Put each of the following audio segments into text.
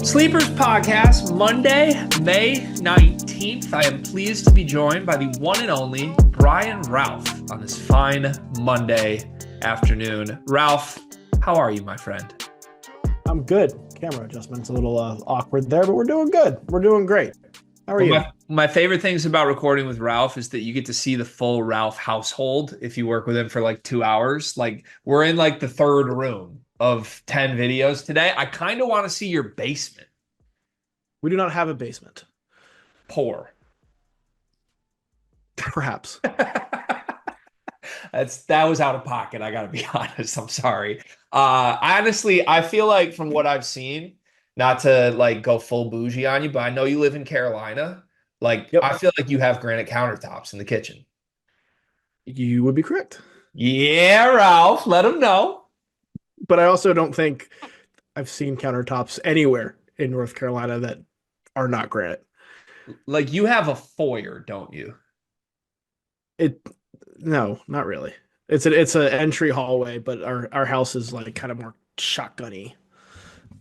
Sleepers Podcast, Monday, May 19th. I am pleased to be joined by the one and only Brian Ralph on this fine Monday afternoon. Ralph, how are you, my friend? I'm good. Camera adjustment's a little awkward there, but we're doing good. We're doing great. How are you? My favorite things about recording with Ralph is that you get to see the full Ralph household if you work with him for like 2 hours. Like we're in like the third room of 10 videos today. I kind of want to see your basement. We do not have a basement. Poor. Perhaps. That was out of pocket. I gotta be honest. I'm sorry. Honestly, I feel like from what I've seen, not to like go full bougie on you, but I know you live in Carolina. Like, Yep. I feel like you have granite countertops in the kitchen. You would be correct. Yeah, Ralph, let him know. But I also don't think I've seen countertops anywhere in North Carolina that are not granite. Like, you have a foyer, don't you? No, not really. It's an entry hallway, but our house is like kind of more shotgunny.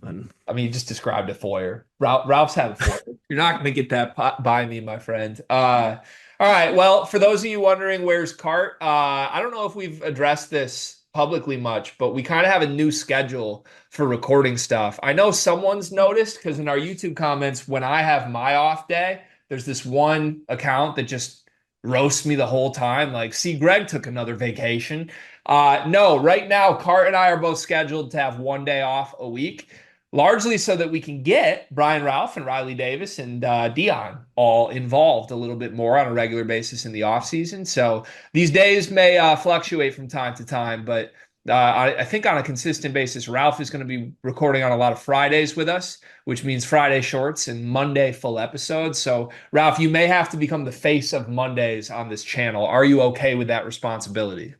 And I mean, you just described a foyer. Ralph's had a foyer. You're not going to get that by me, my friend. All right. Well, for those of you wondering where's Cart, I don't know if we've addressed this publicly much, but we kind of have a new schedule for recording stuff. I know someone's noticed because in our YouTube comments, when I have my off day, there's this one account that just roasts me the whole time. Like, see, Greg took another vacation. No, right now, Cart and I are both scheduled to have one day off a week, largely so that we can get Brian Ralph and Riley Davis and Dion all involved a little bit more on a regular basis in the offseason. So these days may fluctuate from time to time, but I think on a consistent basis, Ralph is going to be recording on a lot of Fridays with us, which means Friday shorts and Monday full episodes. So, Ralph, you may have to become the face of Mondays on this channel. Are you okay with that responsibility?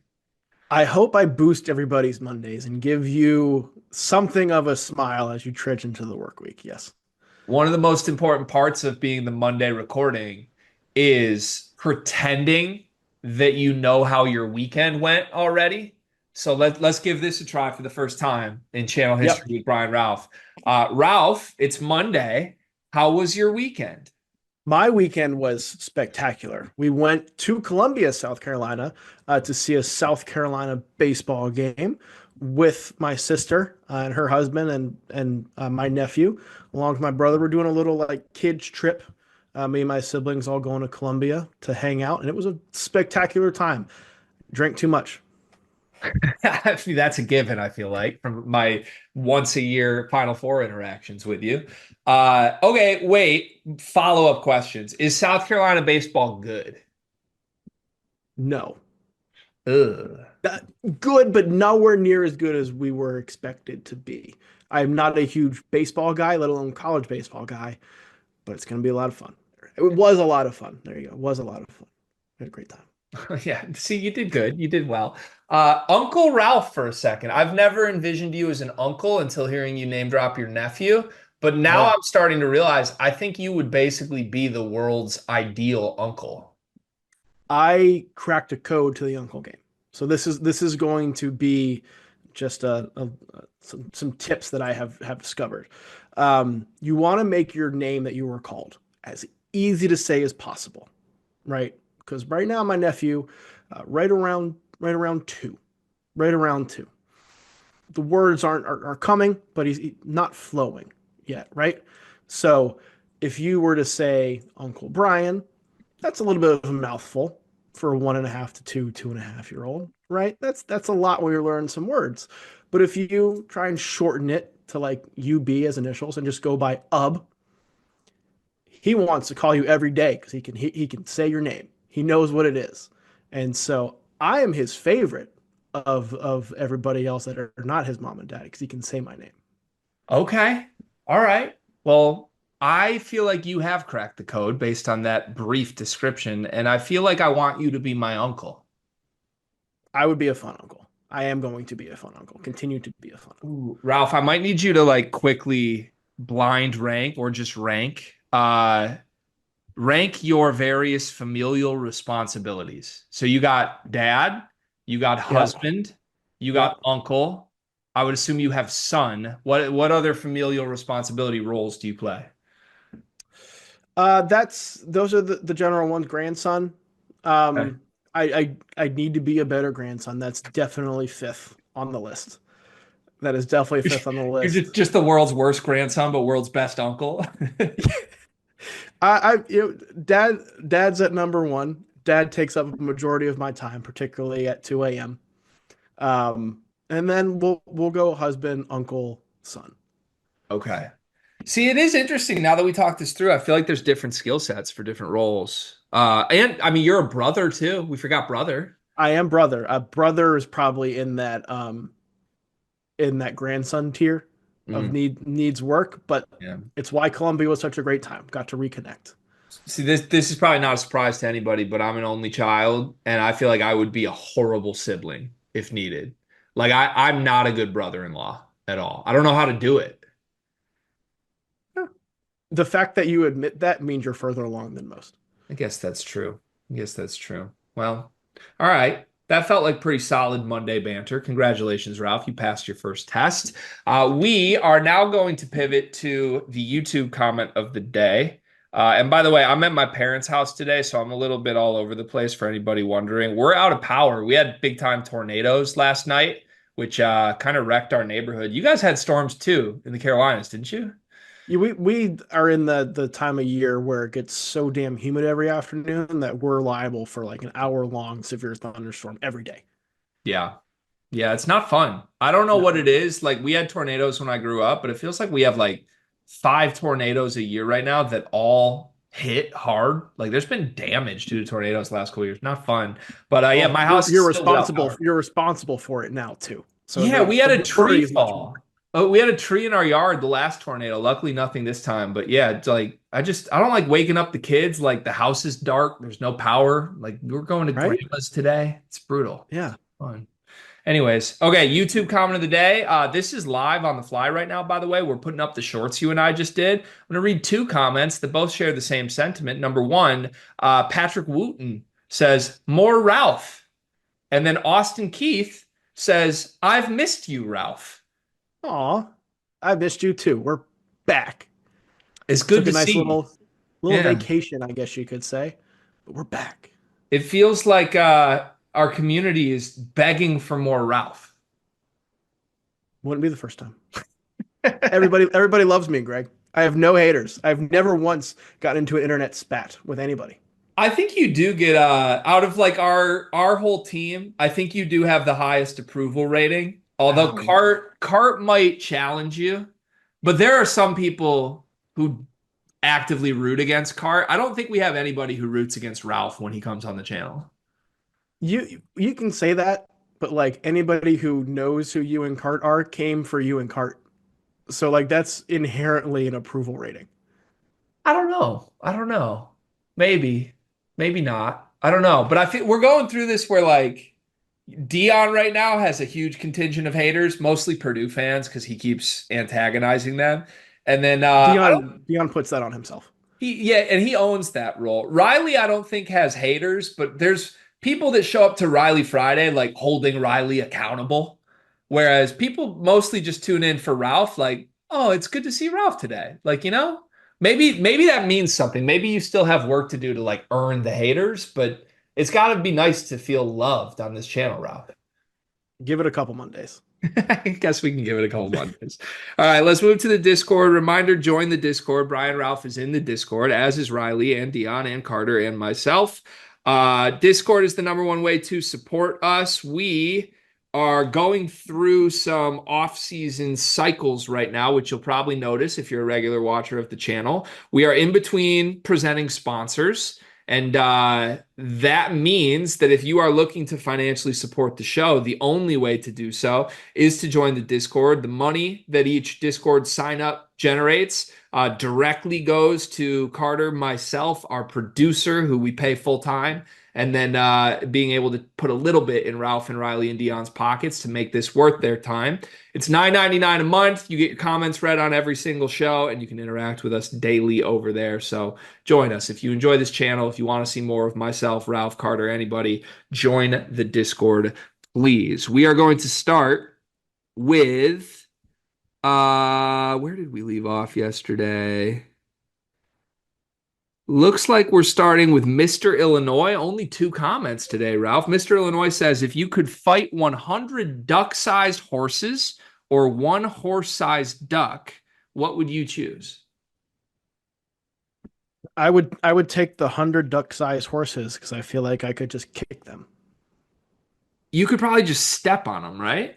I hope I boost everybody's Mondays and give you something of a smile as you trudge into the work week. Yes. One of the most important parts of being the Monday recording is pretending that you know how your weekend went already. So let's give this a try for the first time in channel history Yep. with Brian Ralph. Ralph, it's Monday. How was your weekend? My weekend was spectacular. We went to Columbia, South Carolina, to see a South Carolina baseball game with my sister and her husband and my nephew, along with my brother. We're doing a little like kids trip. Me and my siblings all going to Columbia to hang out, and it was a spectacular time. Drank too much. Actually, that's a given, I feel like, from my once a year Final Four interactions with you. Okay, wait. Follow-up questions. Is South Carolina baseball good? No. Ugh. Good, but nowhere near as good as we were expected to be. I'm not a huge baseball guy, let alone college baseball guy, but it's going to be a lot of fun. It was a lot of fun. There you go. It was a lot of fun. We had a great time. Yeah, see, you did good. You did well. Uncle Ralph for a second. I've never envisioned you as an uncle until hearing you name drop your nephew. But now Oh, I'm starting to realize I think you would basically be the world's ideal uncle. I cracked a code to the Uncle game. So this is going to be just some tips that I have discovered. You want to make your name that you were called as easy to say as possible, right? Because right now my nephew, right around two, right around two. The words are coming, but he's not flowing yet, right? So if you were to say Uncle Brian, that's a little bit of a mouthful for a 1.5 to 2.5 year old, right? That's a lot when you're learning some words. But if you try and shorten it to like UB as initials and just go by he wants to call you every day because he can say your name. He knows what it is. And so I am his favorite of everybody else that are not his mom and dad because he can say my name. Okay. All right. Well, I feel like you have cracked the code based on that brief description, and I feel like I want you to be my uncle. I would be a fun uncle. I am going to be a fun uncle. Continue to be a fun uncle. Ooh, Ralph, I might need you to like quickly blind rank or just rank rank your various familial responsibilities. So you got dad, you got Yeah. husband, you Yeah. got uncle. I would assume you have son. What other familial responsibility roles do you play? Those are the general ones. Grandson. Okay. I need to be a better grandson. That's definitely fifth on the list. That is definitely fifth on the You're list. just the world's worst grandson, but world's best uncle. Dad's at number one. Dad takes up a majority of my time, particularly at 2 a.m. And then we'll go husband, uncle, son. Okay. See, it is interesting now that we talked this through. I feel like there's different skill sets for different roles. And I mean, you're a brother too. We forgot brother. I am brother. Brother is probably in that grandson tier of Mm, needs work, but yeah. it's why Columbia was such a great time. Got to reconnect. See, this is probably not a surprise to anybody, but I'm an only child, and I feel like I would be a horrible sibling if needed. Like I'm not a good brother-in-law at all. I don't know how to do it. The fact that you admit that means you're further along than most. I guess that's true. I guess that's true. Well, all right. That felt like pretty solid Monday banter. Congratulations, Ralph. You passed your first test. We are now going to pivot to the YouTube comment of the day. And by the way, I'm at my parents' house today, so I'm a little bit all over the place for anybody wondering. We're out of power. We had big time tornadoes last night, which kind of wrecked our neighborhood. You guys had storms too in the Carolinas, didn't you? Yeah, we are in the time of year where it gets so damn humid every afternoon that we're liable for like an hour long severe thunderstorm every day. Yeah. Yeah, it's not fun. I don't know what No. it is. Like we had tornadoes when I grew up, but it feels like we have like five tornadoes a year right now that all hit hard. Like there's been damage due to tornadoes the last couple years. Not fun. But yeah, Well, my house is still without responsible. power. You're responsible for it now too. So Yeah, we had the a tree majority is much more. fall. Oh, we had a tree in our yard the last tornado. Luckily, nothing this time. But yeah, it's like I don't like waking up the kids. Like the house is dark. There's no power. Like we're going to Right? grandma's today. It's brutal. Yeah. Fun. Anyways, okay, YouTube comment of the day. This is live on the fly right now, by the way. We're putting up the shorts you and I just did. I'm going to read two comments that both share the same sentiment. Number one, Patrick Wooten says, more Ralph. And then Austin Keith says, I've missed you, Ralph. Aw, I missed you too. We're back. It's good Took a to nice see. little Yeah. vacation, I guess you could say. But we're back. It feels like our community is begging for more Ralph. Wouldn't be the first time. Everybody loves me, Greg. I have no haters. I've never once gotten into an internet spat with anybody. I think you do get out of like our whole team, I think you do have the highest approval rating. Although Oh yeah. Cart might challenge you, but there are some people who actively root against Cart. I don't think we have anybody who roots against Ralph when he comes on the channel. You can say that, but like anybody who knows who you and Cart are came for you and Cart. So like that's inherently an approval rating. I don't know. I don't know. Maybe, maybe not. I don't know. But I think we're going through this where like Dion right now has a huge contingent of haters, mostly Purdue fans because he keeps antagonizing them. And then I don't Dion puts that on himself. and he owns that role. Riley, I don't think has haters, but there's people that show up to Riley Friday like holding Riley accountable. Whereas people mostly just tune in for Ralph, like, oh, it's good to see Ralph today. Like, maybe that means something. Maybe you still have work to do to like earn the haters, but it's gotta be nice to feel loved on this channel, Ralph. Give it a couple Mondays. I guess we can give it a couple Mondays. All right, let's move to the Discord. Reminder, join the Discord. Brian Ralph is in the Discord, as is Riley and Dion and Carter and myself. Discord is the number one way to support us. We are going through some off-season cycles right now, which you'll probably notice if you're a regular watcher of the channel. We are in between presenting sponsors. And that means that if you are looking to financially support the show, the only way to do so is to join the Discord. The money that each Discord sign up generates directly goes to Carter, myself, our producer, who we pay full time, and then being able to put a little bit in Ralph and Riley and Dion's pockets to make this worth their time. It's $9.99 a month. You get your comments read on every single show, and you can interact with us daily over there. So join us. If you enjoy this channel, if you want to see more of myself, Ralph, Carter, anybody, join the Discord, please. We are going to start with where did we leave off yesterday? Looks like we're starting with Mr. Illinois. Only 2 comments today, Ralph. Mr. Illinois says, if you could fight 100 duck-sized horses or one horse-sized duck, what would you choose? I would take the 100 duck-sized horses because I feel like I could just kick them. You could probably just step on them, right?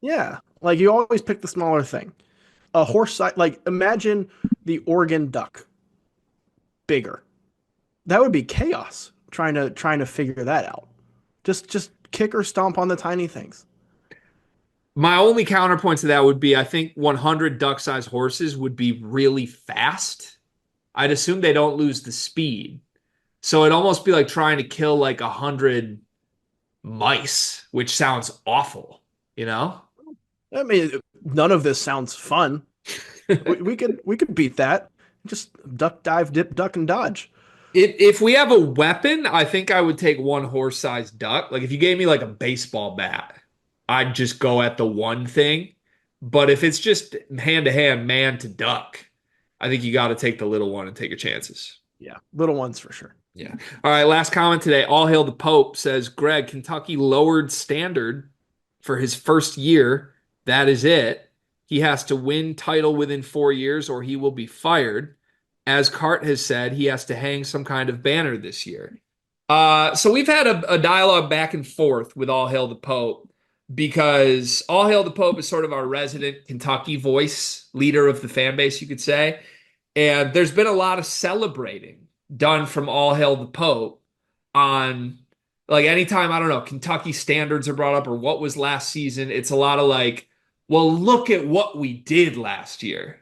Yeah, like you always pick the smaller thing. A horse size, like imagine the Oregon duck bigger. That would be chaos trying to figure that out. Just kick or stomp on the tiny things. My only counterpoint to that would be I think 100 duck-sized horses would be really fast. I'd assume they don't lose the speed. So it'd almost be like trying to kill like 100 mice, which sounds awful, you know? I mean, none of this sounds fun. We could beat that. Just duck, dive, dip, duck, and dodge. If we have a weapon, I think I would take one horse-sized duck. Like if you gave me like a baseball bat, I'd just go at the one thing. But if it's just hand to hand, man to duck, I think you got to take the little one and take your chances. Yeah, little ones for sure. Yeah. All right. Last comment today. All hail the Pope says, Greg, Kentucky lowered standard for his first year. That is it. He has to win title within 4 years or he will be fired. As Cart has said, he has to hang some kind of banner this year. So we've had a dialogue back and forth with All Hail the Pope because All Hail the Pope is sort of our resident Kentucky voice, leader of the fan base, you could say. And there's been a lot of celebrating done from All Hail the Pope on like anytime, I don't know, Kentucky standards are brought up or what was last season. It's a lot of like, well, look at what we did last year.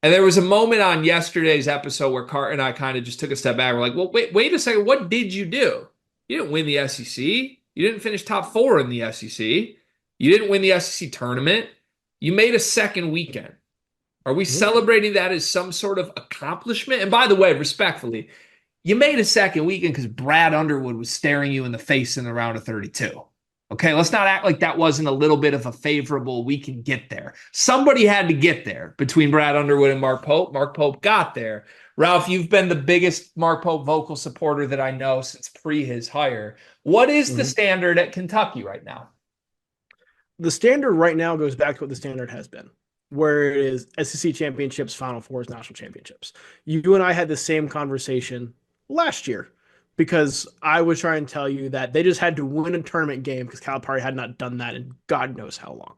And there was a moment on yesterday's episode where Cart and I kind of just took a step back. We're like, well, wait a second. What did you do? You didn't win the SEC. You didn't finish top 4 in the SEC. You didn't win the SEC tournament. You made a second weekend. Are we celebrating that as some sort of accomplishment? And by the way, respectfully, you made a second weekend because Brad Underwood was staring you in the face in the round of 32. Okay, let's not act like that wasn't a little bit of a favorable, we can get there. Somebody had to get there between Brad Underwood and Mark Pope. Mark Pope got there. Ralph, you've been the biggest Mark Pope vocal supporter that I know since pre his hire. What is the standard at Kentucky right now? The standard right now goes back to what the standard has been, where it is SEC championships, Final Fours, national championships. You and I had the same conversation last year because I was trying to tell you that they just had to win a tournament game because Calipari had not done that in God knows how long.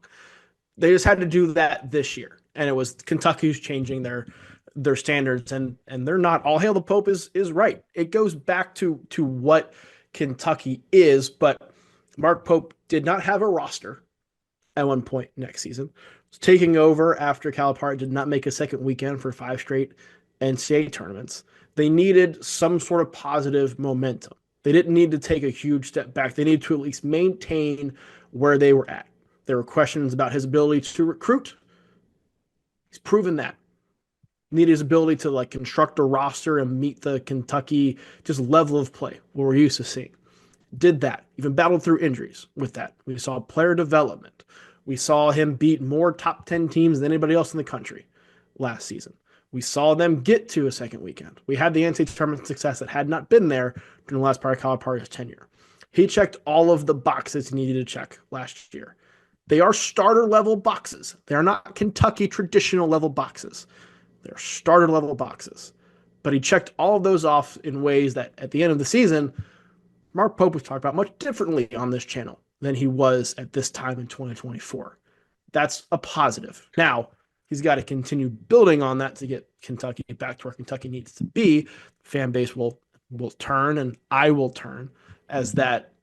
They just had to do that this year, and it was Kentucky's changing their standards, and they're not. All hail the Pope is right. It goes back to what Kentucky is, but Mark Pope did not have a roster at one point next season. Was taking over after Calipari did not make a second weekend for 5 straight NCAA tournaments. They needed some sort of positive momentum. They didn't need to take a huge step back. They needed to at least maintain where they were at. There were questions about his ability to recruit. He's proven that. Needed his ability to like construct a roster and meet the Kentucky just level of play what we're used to seeing. Did that. Even battled through injuries with that. We saw player development. We saw him beat more top 10 teams than anybody else in the country last season. We saw them get to a second weekend. We had the NCAA tournament success that had not been there during the last part of Calipari's tenure. He checked all of the boxes he needed to check last year. They are starter level boxes. They are not Kentucky traditional level boxes. They're starter level boxes. But he checked all of those off in ways that at the end of the season, Mark Pope was talked about much differently on this channel than he was at this time in 2024. That's a positive. Now, he's got to continue building on that to get Kentucky back to where Kentucky needs to be. Fan base will turn, and I will turn as that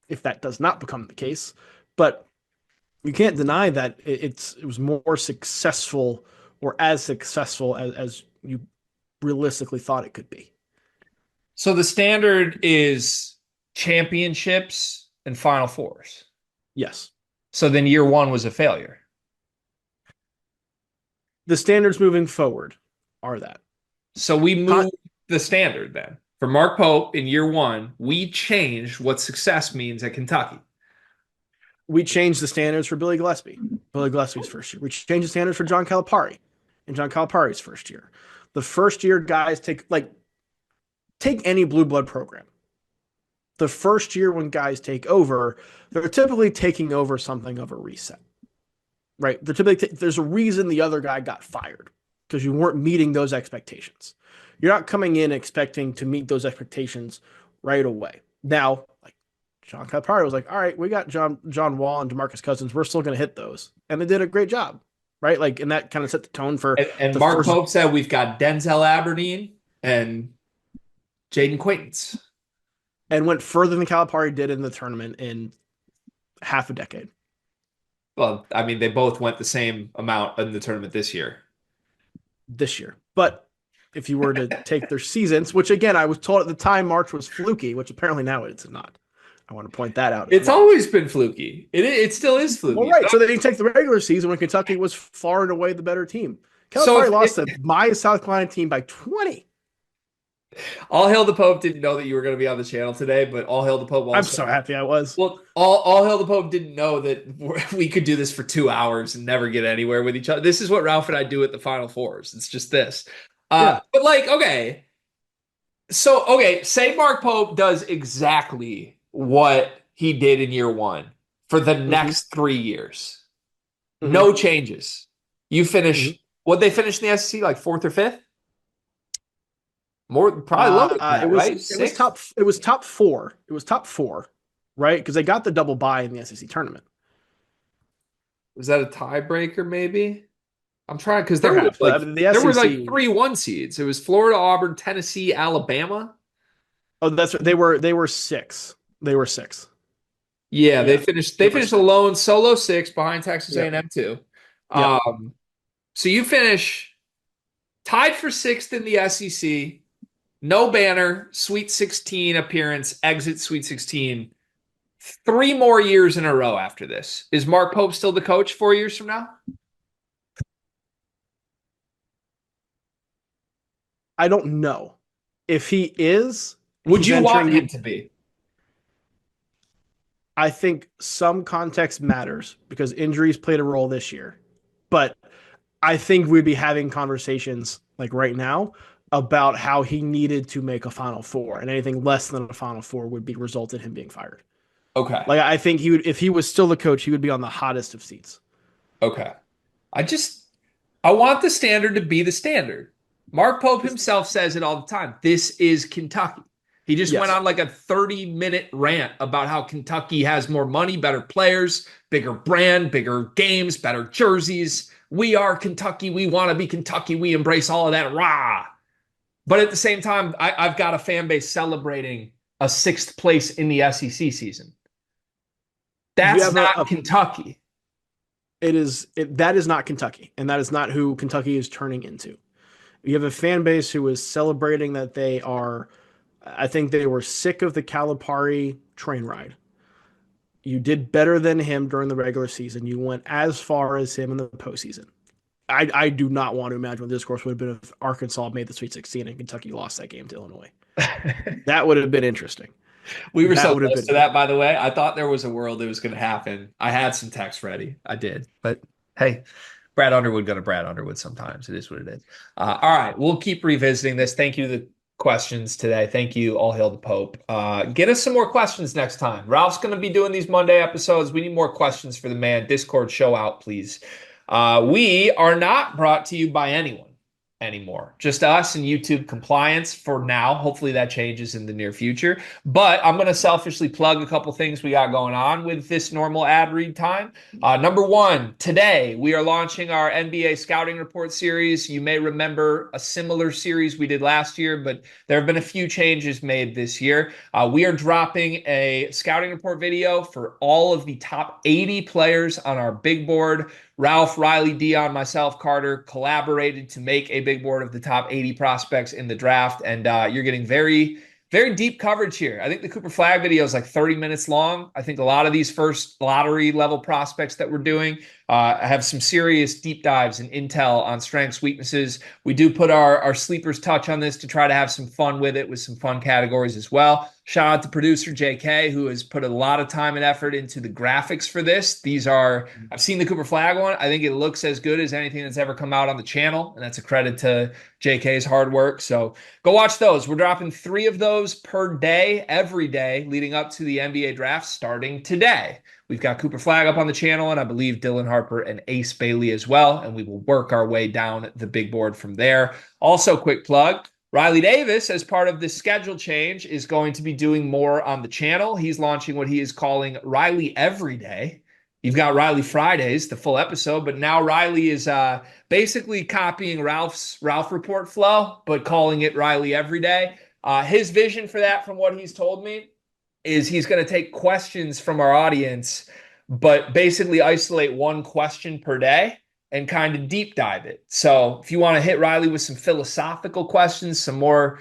if that does not become the case. But you can't deny that it was more successful or as successful as you realistically thought it could be. So the standard is championships and Final Fours. Yes. So then year one was a failure. The standards moving forward are that. So we Con- moved the standard then. For Mark Pope in year one, we changed what success means at Kentucky. we changed the standards for Billy Gillespie. Billy Gillespie's first year. We changed the standards for John Calipari in John Calipari's first year. The first year guys take any blue blood program. The first year when guys take over, they're typically taking over something of a reset, right? There's a reason the other guy got fired because you weren't meeting those expectations. You're not coming in expecting to meet those expectations right away. Now, like John Calipari was like, all right, we got John Wall and DeMarcus Cousins. We're still going to hit those, and they did a great job, right? Like, and that kind of set the tone for And the Mark first. Pope said we've got Denzel Aberdeen and Jaden Quaintance. And went further than Calipari did in the tournament in half a decade. Well, I mean, they both went the same amount in the tournament this year. This year. But if you were to take their seasons, which again, I was told at the time March was fluky, which apparently now it's not. I want to point that out. It's always been fluky. It still is fluky. Well, right. So then you take the regular season when Kentucky was far and away the better team. Calipari lost to my South Carolina team by 20. All Hail the Pope didn't know that you were going to be on the channel today, but All Hail the Pope also. I'm so happy I was. Well, all Hail the Pope didn't know that we could do this for 2 hours and never get anywhere with each other. This is what Ralph and I do at the Final Fours. It's just this. Yeah. But like, okay. So, okay, say Mark Pope does exactly what he did in year one for the next 3 years. No changes. You finish, what'd they finish in the SEC, like fourth or fifth? More probably lower than that, right? It was top four. It was top four, right? Because they got the double bye in the SEC tournament. Was that a tiebreaker? Maybe. I'm trying because There were like 3 1 seeds. It was Florida, Auburn, Tennessee, Alabama. Oh, that's right. They were six. They were six. Yeah, they finished alone solo 6 behind Texas A&M too. So you finish tied for 6th in the SEC. No banner, Sweet 16 appearance, exit Sweet 16. 3 more years in a row after this. Is Mark Pope still the coach 4 years from now? I don't know. If he is, would you want him to be? I think some context matters because injuries played a role this year. But I think we'd be having conversations like right now about how he needed to make a Final Four, and anything less than a Final Four would be result in him being fired. Okay. Like I think he would, if he was still the coach, he would be on the hottest of seats. Okay. I want the standard to be the standard. Mark Pope himself says it all the time. This is Kentucky. He just went on like a 30-minute rant about how Kentucky has more money, better players, bigger brand, bigger games, better jerseys. We are Kentucky. We want to be Kentucky. We embrace all of that. Rah! But at the same time, I've got a fan base celebrating a 6th place in the SEC season. That's not Kentucky. That is not Kentucky, and that is not who Kentucky is turning into. You have a fan base who is celebrating that they are, I think they were sick of the Calipari train ride. You did better than him during the regular season. You went as far as him in the postseason. I do not want to imagine what this course would have been if Arkansas made the Sweet 16 and Kentucky lost that game to Illinois. That would have been interesting. We were so close to that, by the way. I thought there was a world it was going to happen. I had some text ready. I did. But hey, Brad Underwood going to Brad Underwood sometimes. It is what it is. All right. We'll keep revisiting this. Thank you to the questions today. Thank you. All hail the Pope. Get us some more questions next time. Ralph's going to be doing these Monday episodes. We need more questions for the man. Discord, show out, please. We are not brought to you by anyone anymore. Just us and YouTube compliance for now. Hopefully that changes in the near future. But I'm going to selfishly plug a couple things we got going on with this normal ad read time. Number one, today we are launching our NBA Scouting Report series. You may remember a similar series we did last year, but there have been a few changes made this year. We are dropping a Scouting Report video for all of the top 80 players on our big board. Ralph, Riley, Dion, myself, Carter collaborated to make a big board of the top 80 prospects in the draft, and you're getting very very deep coverage here. I think the Cooper Flag video is like 30 minutes long. I think a lot of these first lottery level prospects that we're doing have some serious deep dives and intel on strengths, weaknesses. We do put our sleepers touch on this to try to have some fun with it, with some fun categories as well. Shout out to producer JK, who has put a lot of time and effort into the graphics for this. These are, I've seen the Cooper Flag one. I think it looks as good as anything that's ever come out on the channel. And that's a credit to JK's hard work. So go watch those. We're dropping 3 of those per day, every day, leading up to the NBA draft starting today. We've got Cooper Flag up on the channel, and I believe Dylan Harper and Ace Bailey as well. And we will work our way down the big board from there. Also, quick plug. Riley Davis, as part of this schedule change, is going to be doing more on the channel. He's launching what he is calling Riley Every Day. You've got Riley Fridays, the full episode, but now Riley is basically copying Ralph Report flow, but calling it Riley Every Day. His vision for that, from what he's told me, is he's going to take questions from our audience, but basically isolate one question per day and kind of deep dive it. So if you want to hit Riley with some philosophical questions, some more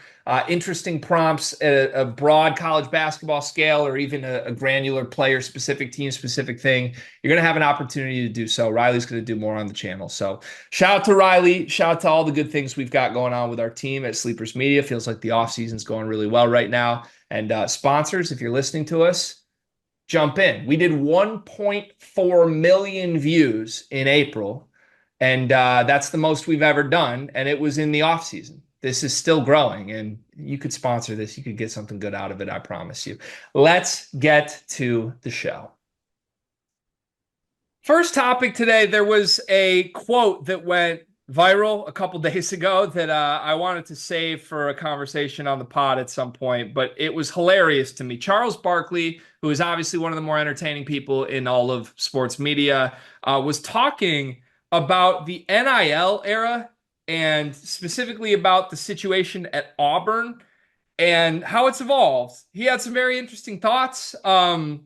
interesting prompts at a broad college basketball scale, or even a granular player specific, team specific thing, you're going to have an opportunity to do so. Riley's going to do more on the channel. So shout out to Riley. Shout out to all the good things we've got going on with our team at Sleepers Media. Feels like the off season's going really well right now. And sponsors, if you're listening to us, jump in. We did 1.4 million views in April. And that's the most we've ever done. And it was in the off season. This is still growing, and you could sponsor this. You could get something good out of it. I promise you. Let's get to the show. First topic today, there was a quote that went viral a couple days ago that I wanted to save for a conversation on the pod at some point, but it was hilarious to me. Charles Barkley, who is obviously one of the more entertaining people in all of sports media, was talking about the NIL era, and specifically about the situation at Auburn and how it's evolved. He had some very interesting thoughts. I'm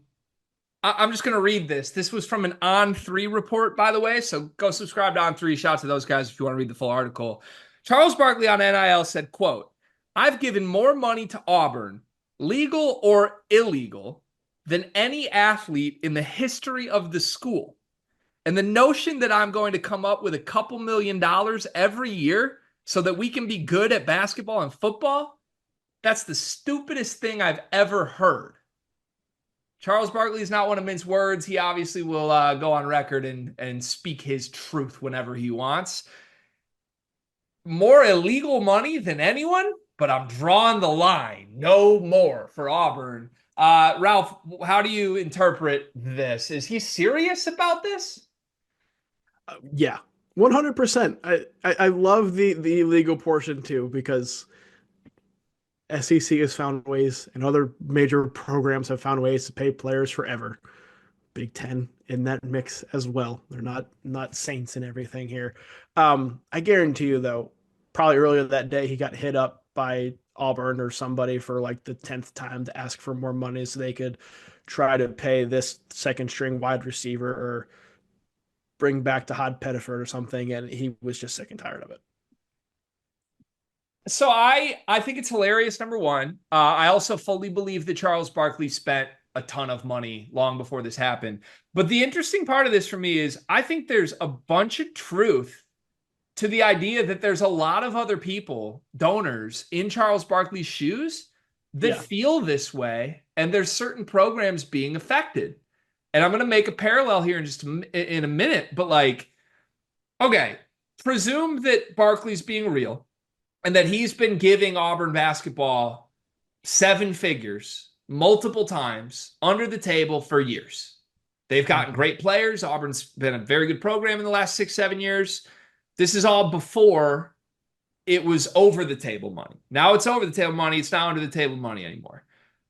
just going to read this. This was from an On3 report, by the way, so go subscribe to On3. Shout out to those guys if you want to read the full article. Charles Barkley on NIL said, quote, "I've given more money to Auburn, legal or illegal, than any athlete in the history of the school. And the notion that I'm going to come up with a couple $1 million every year so that we can be good at basketball and football, that's the stupidest thing I've ever heard." Charles Barkley is not one to mince words. He obviously will go on record and speak his truth whenever he wants. More illegal money than anyone, but I'm drawing the line. No more for Auburn. Ralph, how do you interpret this? Is he serious about this? Yeah, 100%. I love the illegal portion too, because SEC has found ways, and other major programs have found ways to pay players forever. Big Ten in that mix as well. They're not saints and everything here. I guarantee you, though, probably earlier that day he got hit up by Auburn or somebody for like the 10th time to ask for more money so they could try to pay this second string wide receiver or bring back to Todd Pettiford or something, and he was just sick and tired of it. So I think it's hilarious, number one. I also fully believe that Charles Barkley spent a ton of money long before this happened. But the interesting part of this for me is I think there's a bunch of truth to the idea that there's a lot of other people, donors, in Charles Barkley's shoes that feel this way, and there's certain programs being affected. And I'm going to make a parallel here in just in a minute, but like, okay, presume that Barkley's being real and that he's been giving Auburn basketball 7 figures multiple times under the table for years. They've gotten great players. Auburn's been a very good program in the last 6-7 years. This is all before it was over the table money. Now it's over the table money. It's not under the table money anymore.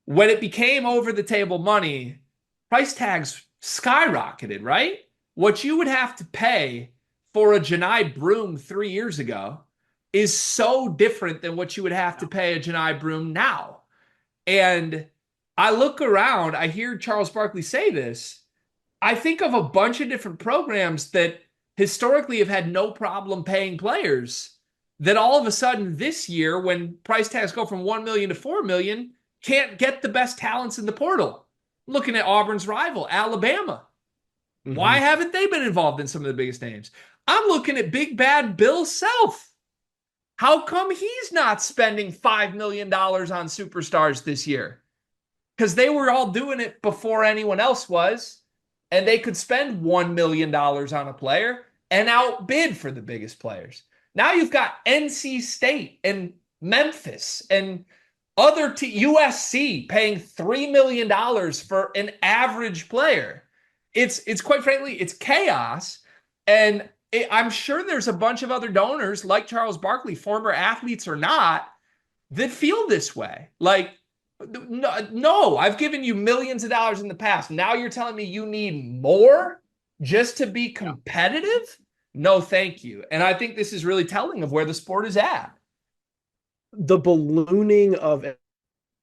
When it became over the table money, price tags skyrocketed, right? What you would have to pay for a Janai Broom 3 years ago is so different than what you would have to pay a Janai Broom now. And I look around, I hear Charles Barkley say this. I think of a bunch of different programs that historically have had no problem paying players that all of a sudden this year, when price tags go from 1 million to 4 million, can't get the best talents in the portal. Looking at Auburn's rival, Alabama. Why Mhm. haven't they been involved in some of the biggest names? I'm looking at big bad Bill Self. How come he's not spending $5 million on superstars this year? Because they were all doing it before anyone else was, and they could spend $1 million on a player and outbid for the biggest players. Now you've got NC State and Memphis and USC paying $3 million for an average player. It's quite frankly, it's chaos. And I'm sure there's a bunch of other donors like Charles Barkley, former athletes or not, that feel this way. Like, no, I've given you millions of dollars in the past. Now you're telling me you need more just to be Yeah. competitive? No, thank you. And I think this is really telling of where the sport is at. The ballooning of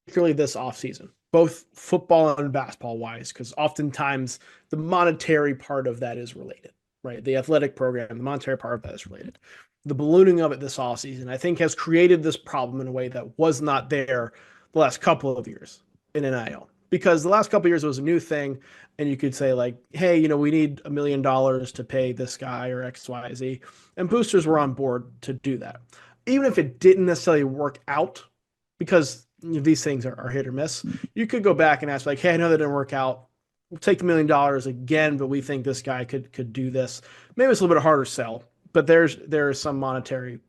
particularly this offseason, both football and basketball wise, because oftentimes the monetary part of that is related, right? The athletic program, the monetary part of that is related. The ballooning of it this offseason, I think, has created this problem in a way that was not there the last couple of years in NIL. Because the last couple of years it was a new thing, and you could say, like, hey, we need $1 million to pay this guy or XYZ. And boosters were on board to do that. Even if it didn't necessarily work out, because these things are hit or miss. You could go back and ask, like, hey, I know that didn't work out. We'll take the $1 million again, but we think this guy could do this. Maybe it's a little bit harder sell, but there is some monetary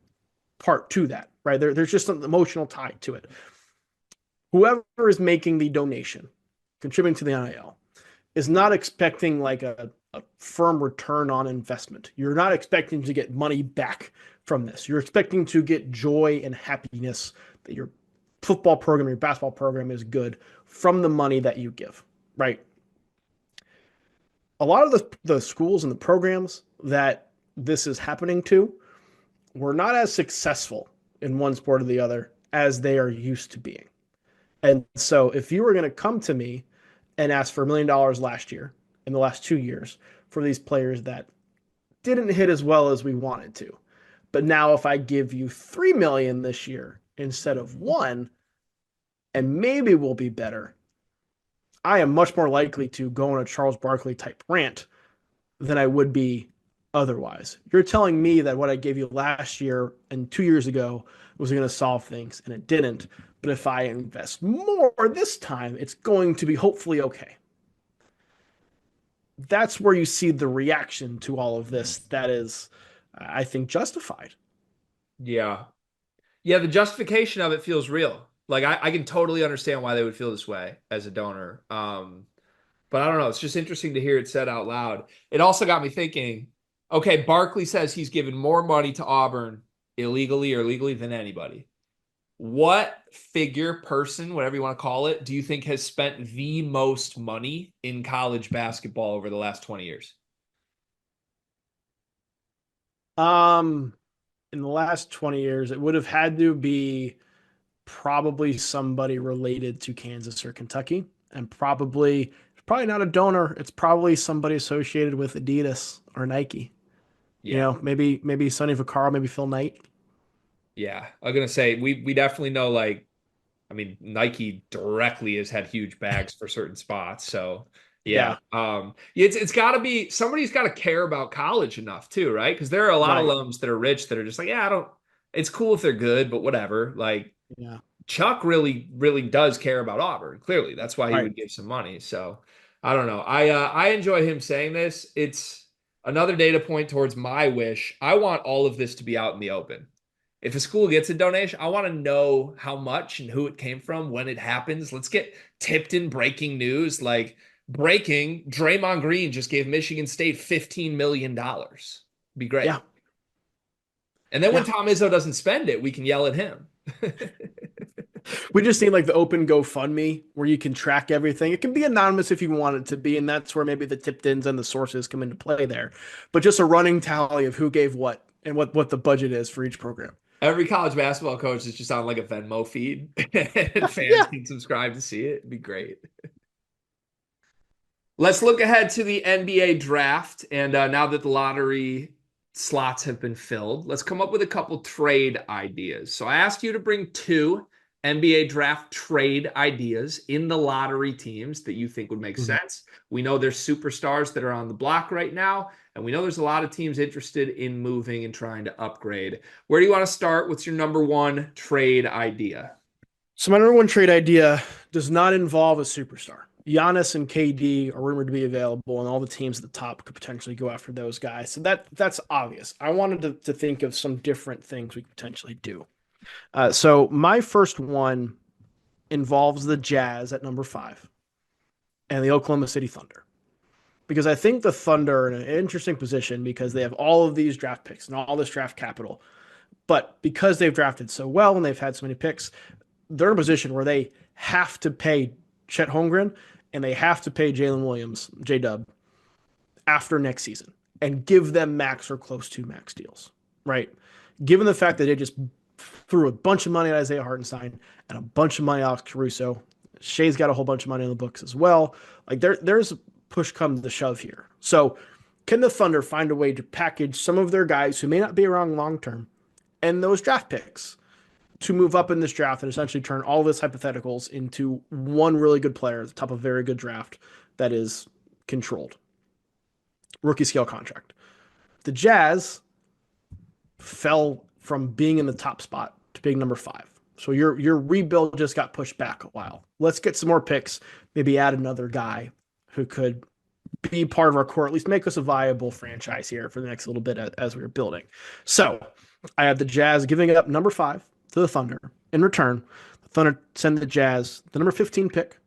part to that, right? There's just an emotional tie to it. Whoever is making the donation, contributing to the NIL, is not expecting like a firm return on investment. You're not expecting to get money back from this. You're expecting to get joy and happiness that your football program, your basketball program is good from the money that you give, right? A lot of the schools and the programs that this is happening to were not as successful in one sport or the other as they are used to being. And so if you were going to come to me and ask for $1 million last year, in the last 2 years, for these players that didn't hit as well as we wanted to, but now if I give you 3 million this year instead of one, and maybe we'll be better, I am much more likely to go on a Charles Barkley type rant than I would be otherwise. You're telling me that what I gave you last year and 2 years ago was going to solve things, and it didn't. But if I invest more this time, it's going to be hopefully okay. That's where you see the reaction to all of this that is, I think, justified. Yeah. Yeah, the justification of it feels real. Like I can totally understand why they would feel this way as a donor. But I don't know. It's just interesting to hear it said out loud. It also got me thinking, okay, Barkley says he's given more money to Auburn illegally or legally than anybody. What figure, person, whatever you want to call it, do you think has spent the most money in college basketball over the last 20 years? Um, in the last 20 years, it would have had to be probably somebody related to Kansas or Kentucky, and probably not a donor. It's probably somebody associated with Adidas or Nike. Yeah. Maybe Sonny Vaccaro, maybe Phil Knight. Yeah. I'm gonna say we definitely know like I mean, Nike directly has had huge bags for certain spots. So yeah. Yeah, It's gotta be somebody's gotta care about college enough too, right? Because there are a lot of right. alums that are rich that are just like, yeah, I don't it's cool if they're good, but whatever. Like Yeah, Chuck really, really does care about Auburn. Clearly. That's why he right. would give some money. So I don't know. I enjoy him saying this. It's another data point towards my wish. I want all of this to be out in the open. If a school gets a donation, I want to know how much and who it came from, when it happens. Let's get tipped in breaking news. Like breaking, Draymond Green just gave Michigan State $15 million. Be great. Yeah, And then when yeah. Tom Izzo doesn't spend it, we can yell at him. We just need like the open GoFundMe where you can track everything. It can be anonymous if you want it to be, and that's where maybe the tipped ins and the sources come into play there. But just a running tally of who gave what and what the budget is for each program. Every college basketball coach is just on like a Venmo feed and fans Yeah. can subscribe to see it. It'd be great. Let's look ahead to the NBA draft. And now that the lottery slots have been filled. Let's come up with a couple trade ideas. So I asked you to bring two NBA draft trade ideas in the lottery teams that you think would make Mhm. sense. We know there's superstars that are on the block right now, and we know there's a lot of teams interested in moving and trying to upgrade. Where do you want to start? What's your number one trade idea? So my number one trade idea does not involve a superstar. Giannis and KD are rumored to be available, and all the teams at the top could potentially go after those guys. So that's obvious. I wanted to think of some different things we could potentially do. So my first one involves the Jazz at number 5 and the Oklahoma City Thunder. Because I think the Thunder are in an interesting position because they have all of these draft picks and all this draft capital. But because they've drafted so well and they've had so many picks, they're in a position where they have to pay Chet Holmgren and they have to pay Jalen Williams, J Dub, after next season and give them max or close to max deals, right? Given the fact that they just threw a bunch of money at Isaiah Hartenstein and a bunch of money at Alex Caruso, Shea's got a whole bunch of money in the books as well. Like there's push comes to shove here. So can the Thunder find a way to package some of their guys who may not be around long term and those draft picks to move up in this draft and essentially turn all this hypotheticals into one really good player at the top of a very good draft that is controlled? Rookie scale contract. The Jazz fell from being in the top spot to being number 5. So your rebuild just got pushed back a while. Let's get some more picks, maybe add another guy who could be part of our core, at least make us a viable franchise here for the next little bit as we are building. So I have the Jazz giving up number 5 to the Thunder. In return, the Thunder send the Jazz the number 15 pick.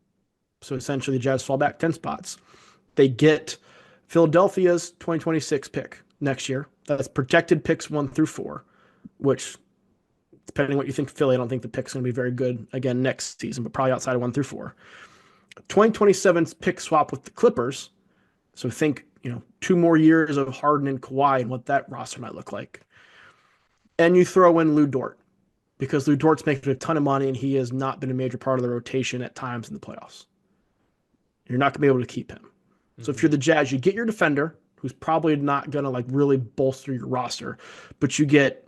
So essentially the Jazz fall back 10 spots. They get Philadelphia's 2026 pick next year. That's projected picks 1 through 4, which, depending on what you think of Philly, I don't think the pick's going to be very good again next season, but probably outside of 1 through 4. 2027's pick swap with the Clippers. So think, 2 more years of Harden and Kawhi and what that roster might look like. And you throw in Lou Dort because Lou Dort's making a ton of money and he has not been a major part of the rotation at times in the playoffs. You're not going to be able to keep him. Mm-hmm. So if you're the Jazz, you get your defender, who's probably not going to really bolster your roster, but you get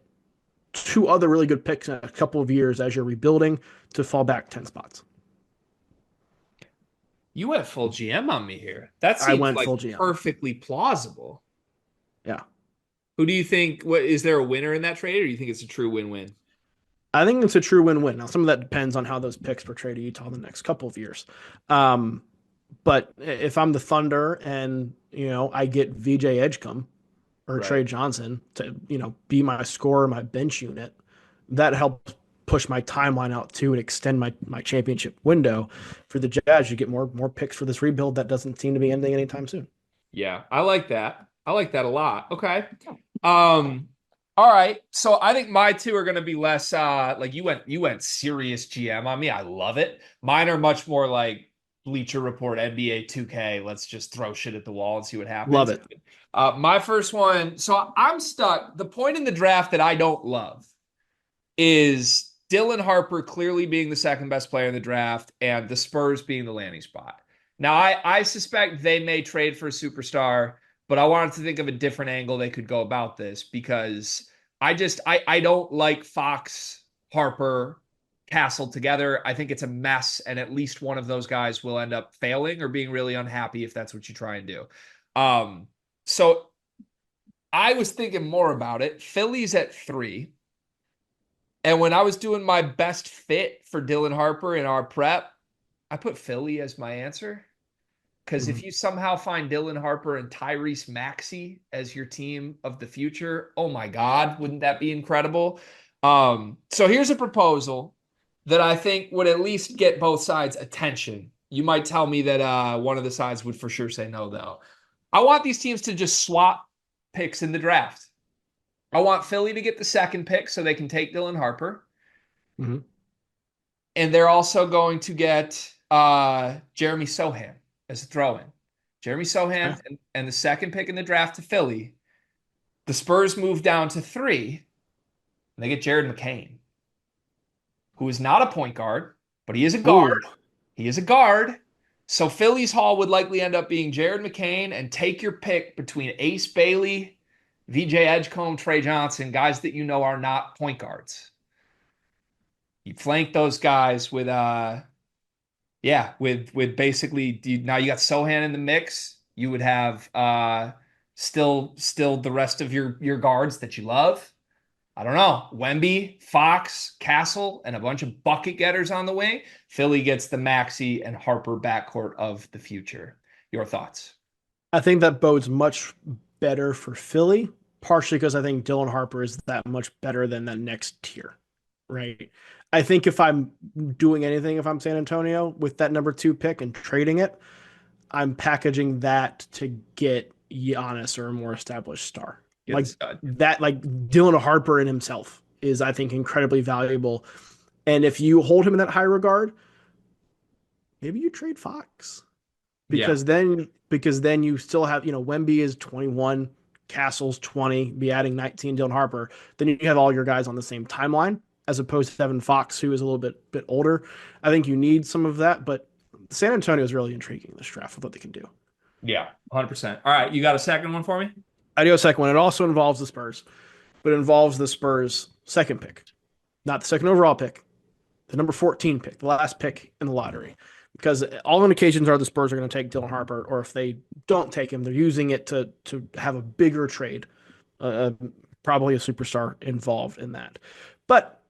2 other really good picks in a couple of years as you're rebuilding to fall back 10 spots. You went full GM on me here. That I seems went like full GM. perfectly plausible. Yeah. Who do you think? What is there a winner in that trade, or do you think it's a true win-win? I think it's a true win-win. Now, some of that depends on how those picks portray to Utah in the next couple of years. But if I'm the Thunder and, I get VJ Edgecombe or Trey Johnson to, be my scorer, my bench unit, that helps push my timeline out too and extend my championship window. For the Jazz, you get more picks for this rebuild that doesn't seem to be ending anytime soon. Yeah, I like that. I like that a lot. Okay. All right. So I think my two are going to be less like you went serious GM on me. I love it. Mine are much more like Bleacher Report, NBA 2K. Let's just throw shit at the wall and see what happens. Love it. My first one. So I'm stuck. The point in the draft that I don't love is Dylan Harper clearly being the second best player in the draft and the Spurs being the landing spot. Now, I suspect they may trade for a superstar, but I wanted to think of a different angle they could go about this because I don't like Fox, Harper, Castle together. I think it's a mess, and at least one of those guys will end up failing or being really unhappy if that's what you try and do. So I was thinking more about it. Philly's at 3. And when I was doing my best fit for Dylan Harper in our prep, I put Philly as my answer. Because if you somehow find Dylan Harper and Tyrese Maxey as your team of the future, oh my God, wouldn't that be incredible? So here's a proposal that I think would at least get both sides attention. You might tell me that one of the sides would for sure say no, though. I want these teams to just swap picks in the draft. I want Philly to get the second pick so they can take Dylan Harper. Mm-hmm. And they're also going to get Jeremy Sohan as a throw-in. Jeremy Sohan and the second pick in the draft to Philly. The Spurs move down to 3, and they get Jared McCain, who is not a point guard, but he is a guard. Ooh. He is a guard. So Philly's haul would likely end up being Jared McCain and take your pick between Ace Bailey VJ Edgecombe, Trey Johnson, guys that you know are not point guards. You flank those guys with yeah, with basically now you got Sohan in the mix. You would have still the rest of your guards that you love. I don't know. Wemby, Fox, Castle, and a bunch of bucket getters on the wing. Philly gets the Maxey and Harper backcourt of the future. Your thoughts? I think that bodes much better for Philly, partially because I think Dylan Harper is that much better than that next tier, right? I think if I'm doing anything, if I'm San Antonio with that number 2 pick and trading it, I'm packaging that to get Giannis or a more established star. Get the Like stud. that, like Dylan Harper in himself is, I think, incredibly valuable. And if you hold him in that high regard, maybe you trade Fox Yeah. because then you still have, Wemby is 21, Castle's 20, be adding 19 Dylan Harper. Then you have all your guys on the same timeline as opposed to Evan Fox, who is a little bit older. I think you need some of that, but San Antonio is really intriguing this draft with what they can do. Yeah. 100%. All right. You got a second one for me? I do a second one. It also involves the Spurs, but it involves the Spurs' second pick, not the second overall pick, the number 14 pick, the last pick in the lottery. Because all indications are the Spurs are going to take Dylan Harper, or if they don't take him, they're using it to have a bigger trade, uh, probably a superstar involved in that. But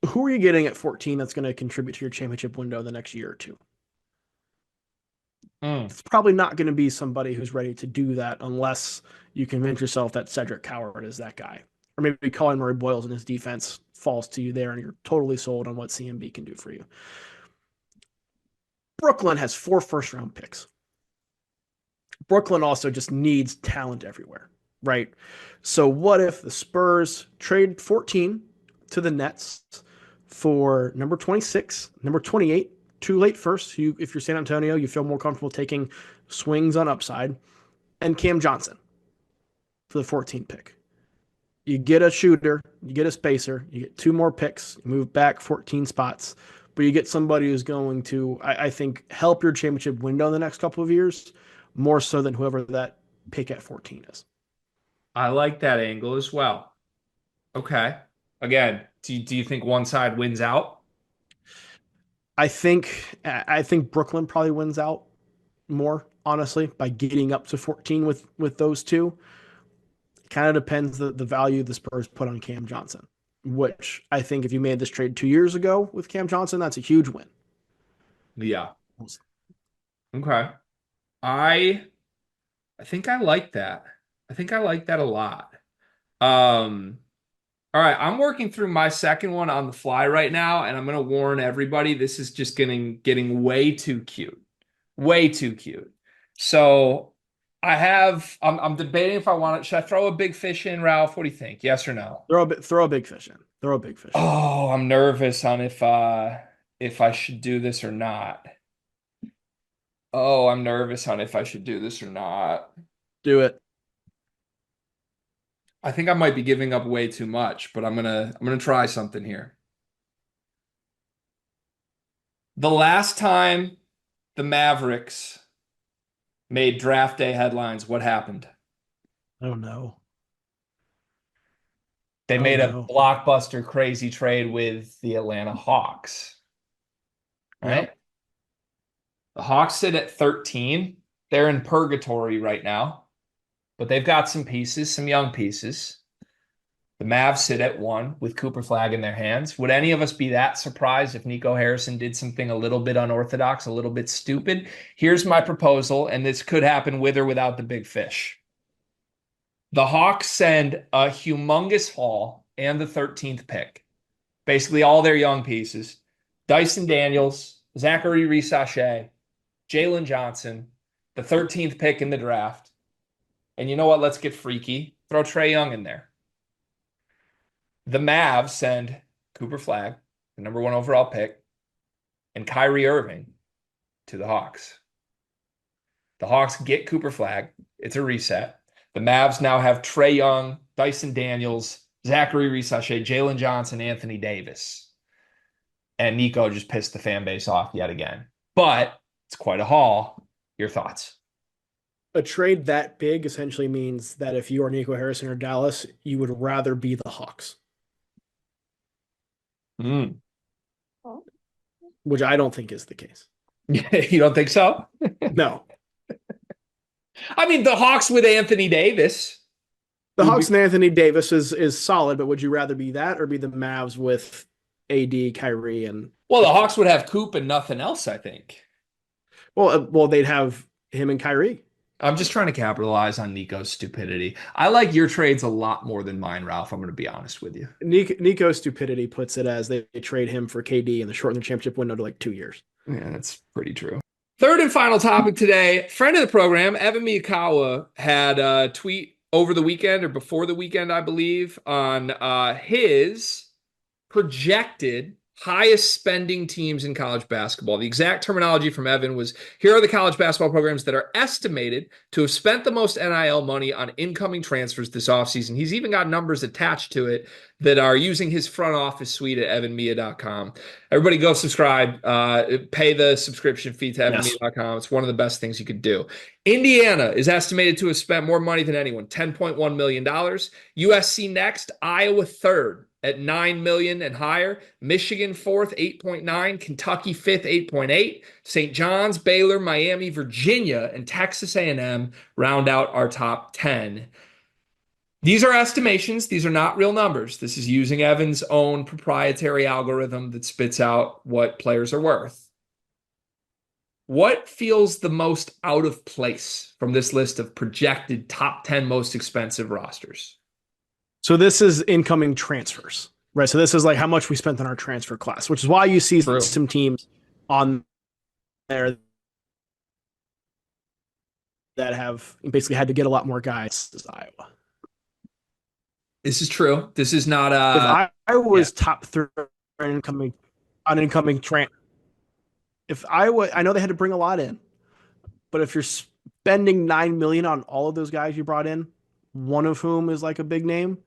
who are you getting at 14 that's going to contribute to your championship window the next year or two? Mm. It's probably not going to be somebody who's ready to do that unless you convince yourself that Cedric Coward is that guy. Or maybe Colin Murray Boyles and his defense falls to you there and you're totally sold on what CMB can do for you. Brooklyn has 4 first round picks. Brooklyn also just needs talent everywhere, right? So what if the Spurs trade 14 to the Nets for number 26, number 28, 2 late firsts? If you're San Antonio, you feel more comfortable taking swings on upside, and Cam Johnson for the 14 pick. You get a shooter, you get a spacer, you get 2 more picks, you move back 14 spots, but you get somebody who's going to, I think, help your championship window in the next couple of years more so than whoever that pick at 14 is. I like that angle as well. Okay. Again, do you think one side wins out? I think Brooklyn probably wins out more, honestly, by getting up to 14 with those two. It kind of depends the value the Spurs put on Cam Johnson, which I think if you made this trade 2 years ago with Cam Johnson, that's a huge win. Yeah. Okay. I I think I like that. I think I like that a lot. Um, all right, I'm working through my second one on the fly right now, and I'm gonna warn everybody, this is just getting way too cute. Way too cute. So I'm debating if I want to, should I throw a big fish in, Ralph? What do you think? Yes or no? Throw a big fish in. Throw a big fish in. Oh, I'm nervous on if I should do this or not. Oh, I'm nervous on if I should do this or not. Do it. I think I might be giving up way too much, but I'm gonna try something here. The last time the Mavericks made draft day headlines, what happened? Oh no. They Oh made a no. blockbuster crazy trade with the Atlanta Hawks, right? Yep. The Hawks sit at 13. They're in purgatory right now, but they've got some pieces, some young pieces. The Mavs sit at 1 with Cooper Flag in their hands. Would any of us be that surprised if Nico Harrison did something a little bit unorthodox, a little bit stupid? Here's my proposal, and this could happen with or without the big fish. The Hawks send a humongous haul and the 13th pick, basically all their young pieces. Dyson Daniels, Zachary Risachet, Jalen Johnson, the 13th pick in the draft. And you know what? Let's get freaky. Throw Trae Young in there. The Mavs send Cooper Flag, the number 1 overall pick, and Kyrie Irving to the Hawks. The Hawks get Cooper Flag. It's a reset. The Mavs now have Trae Young, Dyson Daniels, Zachary Risachet, Jalen Johnson, Anthony Davis. And Nico just pissed the fan base off yet again. But it's quite a haul. Your thoughts? A trade that big essentially means that if you are Nico Harrison or Dallas, you would rather be the Hawks, Mm. which I don't think is the case. You don't think so? No, I mean, the Hawks with Anthony Davis the would Hawks be. and Anthony Davis is solid, but would you rather be that or be the Mavs with AD, Kyrie, and Well, the Chris Hawks Paul? would have Coop and nothing else, I think. Well, they'd have him and Kyrie. I'm just trying to capitalize on Nico's stupidity. I like your trades a lot more than mine, Ralph. I'm going to be honest with you. Nico's stupidity puts it as they trade him for KD and the shorten the championship window to like 2 years. Yeah, that's pretty true. Third and final topic today. Friend of the program, EvanMiya had a tweet over the weekend or before the weekend, I believe, on his projected highest spending teams in college basketball. The exact terminology from Evan was, here are the college basketball programs that are estimated to have spent the most NIL money on incoming transfers this offseason. He's even got numbers attached to it that are using his front office suite at evanmiya.com. Everybody go subscribe, pay the subscription fee to Yes. evanmiya.com. It's one of the best things you could do. Indiana is estimated to have spent more money than anyone, $10.1 million. USC next, Iowa third at 9 million and higher. Michigan fourth, 8.9. Kentucky fifth, 8.8. St. John's, Baylor, Miami, Virginia, and Texas A&M round out our top 10. These are estimations. These are not real numbers. This is using Evan's own proprietary algorithm that spits out what players are worth. What feels the most out of place from this list of projected top 10 most expensive rosters? So this is incoming transfers, right? So this is like how much we spent on our transfer class, which is why you see True. some teams on there that have basically had to get a lot more guys as Iowa. This is true. This is not If Iowa yeah. was top three on incoming transfer, if Iowa, I know they had to bring a lot in, but if you're spending 9 million on all of those guys you brought in, one of whom is like a big name,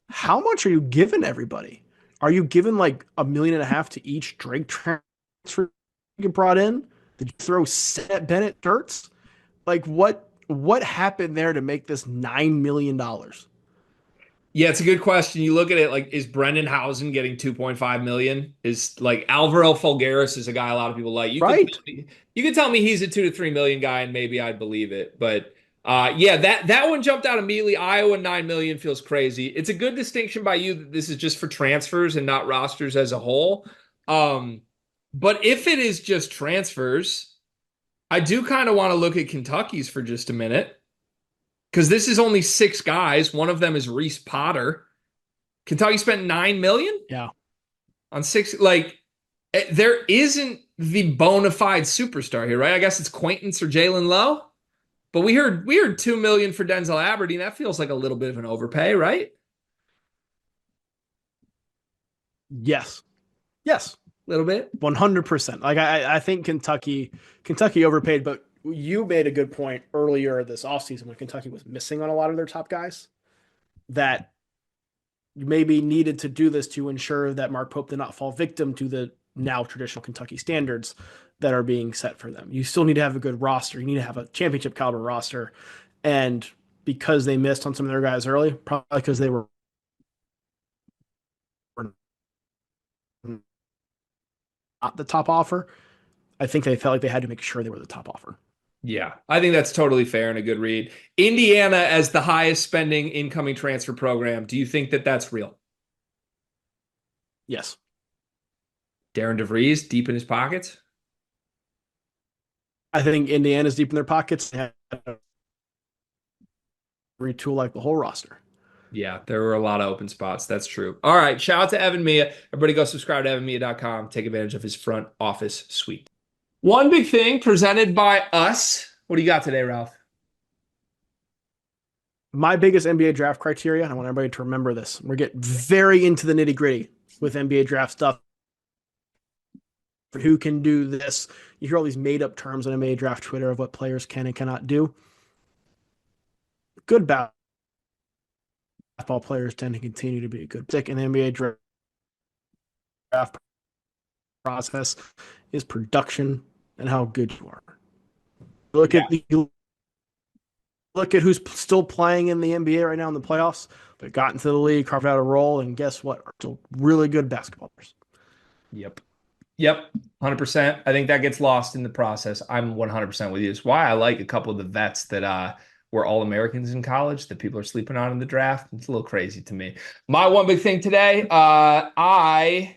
how much are you giving everybody? Are you giving like 1.5 million to each Drake transfer you brought in? Did you throw Seth Bennett shirts? Like what happened there to make this $9 million? Yeah, it's a good question. You look at it like, is Brendan Hausen getting 2.5 million? Is like Alvaro Fulgaris is a guy a lot of people like. Right? You could tell me he's a 2 to 3 million guy, and maybe I'd believe it. But yeah, that one jumped out immediately. Iowa 9 million feels crazy. It's a good distinction by you that this is just for transfers and not rosters as a whole. Um, but if it is just transfers, I do kind of want to look at Kentucky's for just a minute. Because this is only six guys. One of them is Reese Potter. Kentucky spent 9 million Yeah. on six. Like, there isn't the bona fide superstar here, right? I guess it's Quaintance or Jalen Lowe. But we heard 2 million for Denzel Aberdeen. That feels like a little bit of an overpay, right? Yes. Yes. A little bit. 100%. Like I think Kentucky overpaid, but you made a good point earlier this offseason when Kentucky was missing on a lot of their top guys that you maybe needed to do this to ensure that Mark Pope did not fall victim to the now traditional Kentucky standards that are being set for them. You still need to have a good roster. You need to have a championship caliber roster. And because they missed on some of their guys early, probably because they were not the top offer, I think they felt like they had to make sure they were the top offer. Yeah, I think that's totally fair and a good read. Indiana as the highest spending incoming transfer program. Do you think that that's real? Yes. Darren DeVries deep in his pockets? I think Indiana's deep in their pockets. They had to retool like the whole roster. Yeah, there were a lot of open spots. That's true. All right. Shout out to EvanMiya. Everybody go subscribe to evanmiya.com. Take advantage of his front office suite. One big thing presented by us. What do you got today, Ralph? My biggest NBA draft criteria, and I want everybody to remember this. We're getting very into the nitty gritty with NBA draft stuff. For who can do this? You hear all these made up terms on NBA draft Twitter of what players can and cannot do. Good basketball players tend to continue to be a good pick in the NBA draft process is production and how good you are. Look Yeah. at the look at who's still playing in the NBA right now in the playoffs, but got into the league, carved out a role, and guess what? Are still really good basketball players. Yep. Yep. 100%. I think that gets lost in the process. I'm 100% with you. It's why I like a couple of the vets that were all Americans in college that people are sleeping on in the draft. It's a little crazy to me. My one big thing today, I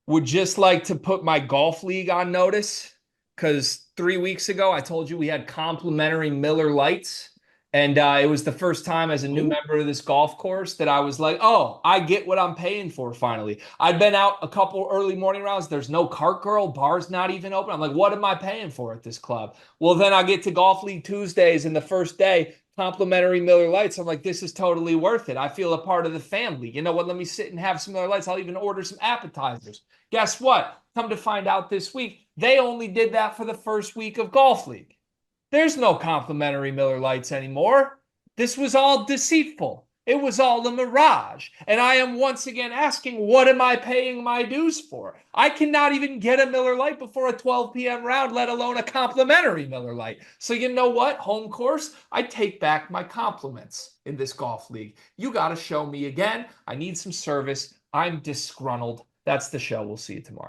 would just like to put my golf league on notice because 3 weeks ago I told you we had complimentary Miller Lights. And it was the first time as a new Ooh. member of this golf course that I was like, oh, I get what I'm paying for finally. I'd been out a couple early morning rounds. There's no cart girl. Bar's not even open. I'm like, what am I paying for at this club? Well, then I get to Golf League Tuesdays and the first day, complimentary Miller Lights. I'm like, this is totally worth it. I feel a part of the family. You know what? Let me sit and have some Miller Lights. I'll even order some appetizers. Guess what? Come to find out this week, they only did that for the first week of Golf League. There's no complimentary Miller Lights anymore. This was all deceitful. It was all a mirage. And I am once again asking, what am I paying my dues for? I cannot even get a Miller Lite before a 12 p.m. round, let alone a complimentary Miller Lite. So you know what? Home course, I take back my compliments in this golf league. You got to show me again. I need some service. I'm disgruntled. That's the show. We'll see you tomorrow.